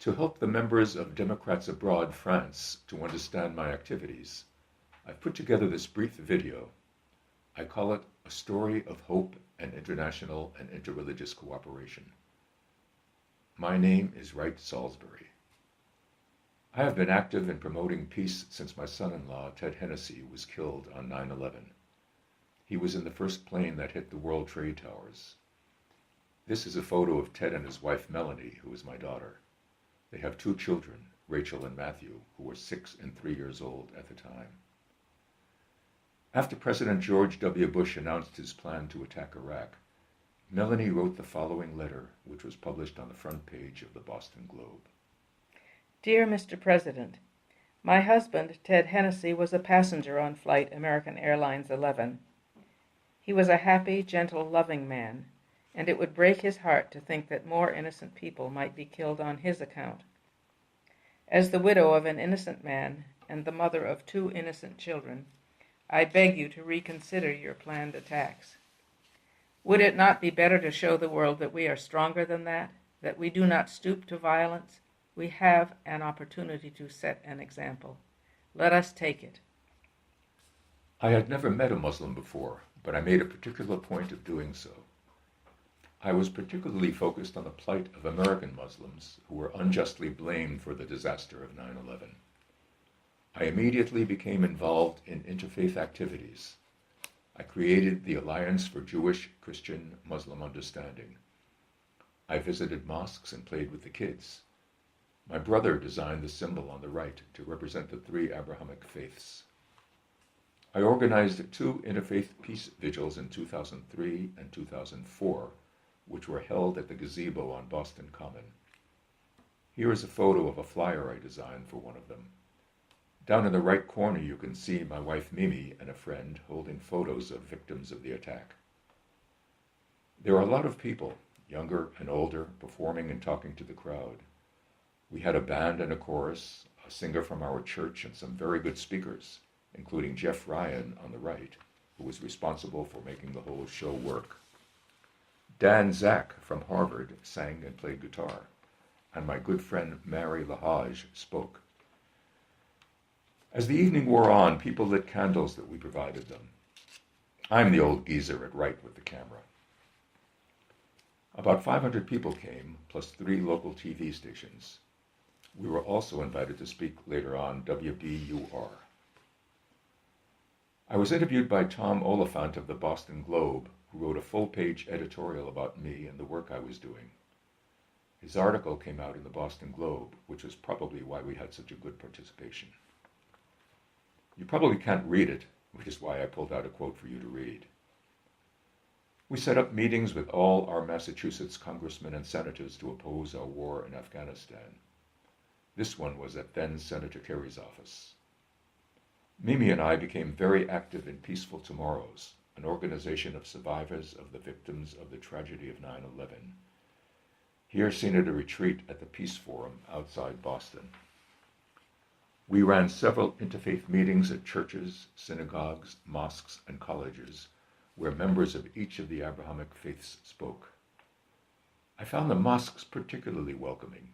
To help the members of Democrats Abroad France to understand my activities, I've put together this brief video. I call it A Story of Hope and International and Interreligious Cooperation. My name is Wright Salisbury. I have been active in promoting peace since my son-in-law, Ted Hennessy, was killed on 9/11. He was in the first plane that hit the World Trade Towers. This is a photo of Ted and his wife, Melanie, who is my daughter. They have 2 children, Rachel and Matthew, who were 6 and 3 years old at the time. After President George W. Bush announced his plan to attack Iraq, Melanie wrote the following letter, which was published on the front page of the Boston Globe. Dear Mr. President, my husband, Ted Hennessy, was a passenger on flight American Airlines 11. He was a happy, gentle, loving man, and it would break his heart to think that more innocent people might be killed on his account. As the widow of an innocent man and the mother of 2 innocent children, I beg you to reconsider your planned attacks. Would it not be better to show the world that we are stronger than that we do not stoop to violence? We have an opportunity to set an example. Let us take it. I had never met a Muslim before, but I made a particular point of doing so. I was particularly focused on the plight of American Muslims who were unjustly blamed for the disaster of 9/11. I immediately became involved in interfaith activities. I created the Alliance for Jewish, Christian, Muslim Understanding. I visited mosques and played with the kids. My brother designed the symbol on the right to represent the 3 Abrahamic faiths. I organized 2 interfaith peace vigils in 2003 and 2004, which were held at the gazebo on Boston Common. Here is a photo of a flyer I designed for one of them. Down in the right corner you can see my wife Mimi and a friend holding photos of victims of the attack. There are a lot of people, younger and older, performing and talking to the crowd. We had a band and a chorus, a singer from our church, and some very good speakers, including Jeff Ryan on the right, who was responsible for making the whole show work. Dan Zach from Harvard sang and played guitar, and my good friend Mary Lahage spoke. As the evening wore on, people lit candles that we provided them. I'm the old geezer at right with the camera. About 500 people came, plus 3 local TV stations. We were also invited to speak later on WBUR. I was interviewed by Tom Oliphant of the Boston Globe, who wrote a full-page editorial about me and the work I was doing. His article came out in the Boston Globe, which was probably why we had such a good participation. You probably can't read it, which is why I pulled out a quote for you to read. We set up meetings with all our Massachusetts congressmen and senators to oppose our war in Afghanistan. This one was at then Senator Kerry's office. Mimi and I became very active in Peaceful Tomorrows, an organization of survivors of the victims of the tragedy of 9/11, here seen at a retreat at the Peace Forum outside Boston. We ran several interfaith meetings at churches, synagogues, mosques, and colleges, where members of each of the Abrahamic faiths spoke. I found the mosques particularly welcoming.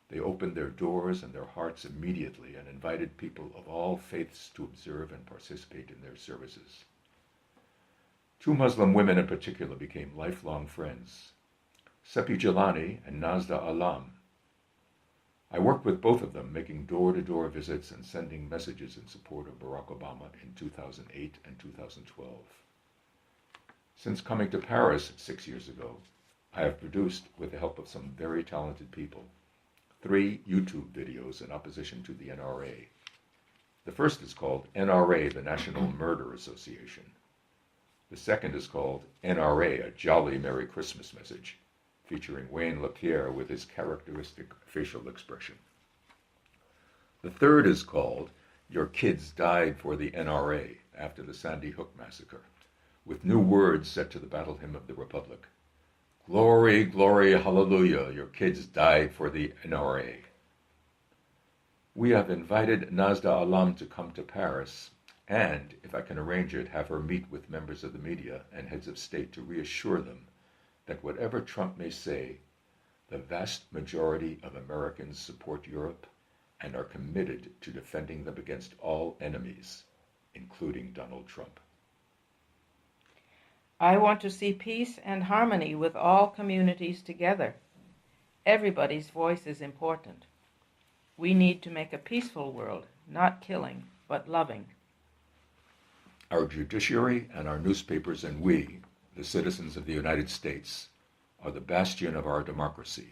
They opened their doors and their hearts immediately and invited people of all faiths to observe and participate in their services. 2 Muslim women in particular became lifelong friends, Sepi Jilani and Nazda Alam. I worked with both of them, making door-to-door visits and sending messages in support of Barack Obama in 2008 and 2012. Since coming to Paris 6 years ago, I have produced, with the help of some very talented people, 3 YouTube videos in opposition to the NRA. The first is called NRA, the National Murder Association. The second is called NRA, a Jolly Merry Christmas Message, featuring Wayne LaPierre with his characteristic facial expression. The third is called Your Kids Died for the NRA, after the Sandy Hook massacre, with new words set to the battle hymn of the Republic. Glory, glory, hallelujah, your kids died for the NRA. We have invited Nazda Alam to come to Paris, and, if I can arrange it, have her meet with members of the media and heads of state to reassure them that whatever Trump may say, The vast majority of Americans support Europe and are committed to defending them against all enemies, including Donald Trump. I want to see peace and harmony with all communities together. Everybody's voice is important. We need to make a peaceful world, not killing, but loving. Our judiciary and our newspapers and we, the citizens of the United States, are the bastion of our democracy,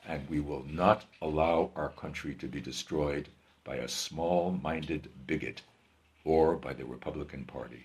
and we will not allow our country to be destroyed by a small-minded bigot or by the Republican Party.